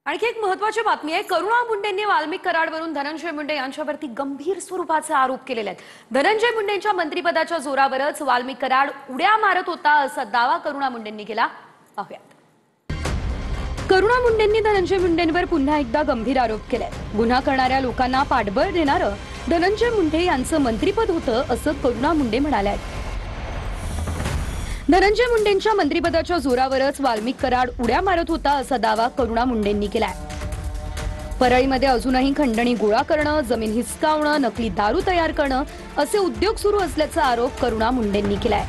आणखी एक महत्त्वाची बातमी आहे। करुणा मुंडेंनी वाल्मिक कराडवरून धनंजय मुंडे यांच्यावरती गंभीर स्वरूपाचे आरोप केलेले आहेत। धनंजय मुंडेंच्या मंत्रिपदाच्या जोरावरच वाल्मिक कराड उड्या मारत होता असा दावा करुणा मुंडेंनी केला। पाहूयात। करुणा मुंडेंनी धनंजय मुंडेंवर पुन्हा एकदा गंभीर आरोप केलाय। गुन्हा करणाऱ्या लोकांना पाठबळ देणारं धनंजय मुंडे यांचं मंत्रिपद होतं असं करुणा मुंडे म्हणाल्या। धनंजय मुंडेंच्या मंत्रिपदाच्या जोरावरच वाल्मिक कराड उड्या मारत होता असा दावा करुणा मुंडेंनी केलाय। परळीमध्ये अजूनही खंडणी गोळा करणं, जमीन हिसकावणं, नकली दारू तयार करणं असे उद्योग सुरू असल्याचा आरोप करुणा मुंडेंनी केलाय।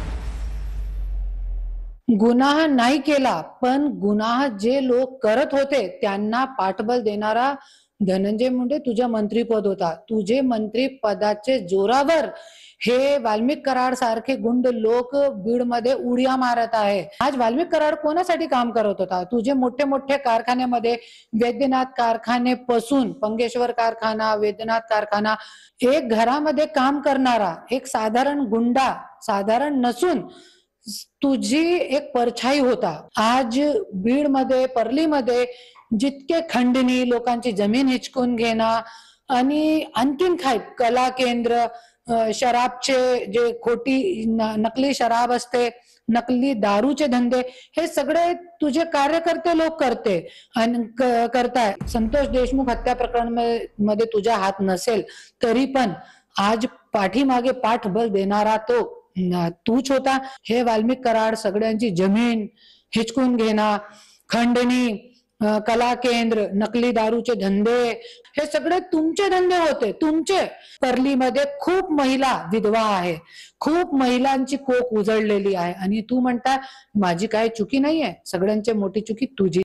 गुन्हा नाही केला, पण गुन्हा जे लोक करत होते त्यांना पाठबळ देणारा धनंजय मुंडे तुझ्या मंत्रीपद होता। तुझे मंत्रिपदाचे जोरावर हे वाल्मिक कराड सारखे गुंड लोक बीड मध्ये उड्या मारत आहे। आज वाल्मिक कराड कोणासाठी काम करत होता? तुझे मोठे मोठे कारखान्यामध्ये वैद्यनाथ कारखाने पासून पंगेश्वर कारखाना, वैद्यनाथ कारखाना, एक घरामध्ये काम करणारा एक साधारण गुंडा, साधारण नसून तुझी एक परछाई होता। आज बीड मध्ये, परली मध्ये जितके खंडणी, लोकांची जमीन हिचकून घेणं आणि आणखीन काय कला केंद्र, शराबचे जे खोटी नकली शराब असते, नकली दारूचे धंदे, हे सगळे तुझे कार्यकर्ते लोक करते आणि करताय। संतोष देशमुख हत्या प्रकरण मध्ये तुझा हात नसेल तरी पण आज पाठीमागे पाठबळ देणारा तो तूच होता। हे वाल्मिक कराड सगळ्यांची जमीन हिचकून घेणं, खंडणी, कला केंद्र, नकली दारूचे धंदे, हे सगळे तुमचे धंदे होते। तुमचे परलीमध्ये खूप महिला विधवा आहे, खूप महिलांची कोख उजळलेली आहे आणि तू म्हणता माझी काय चुकी नाहीये। सगळ्यांची मोठी चुकी तुझी।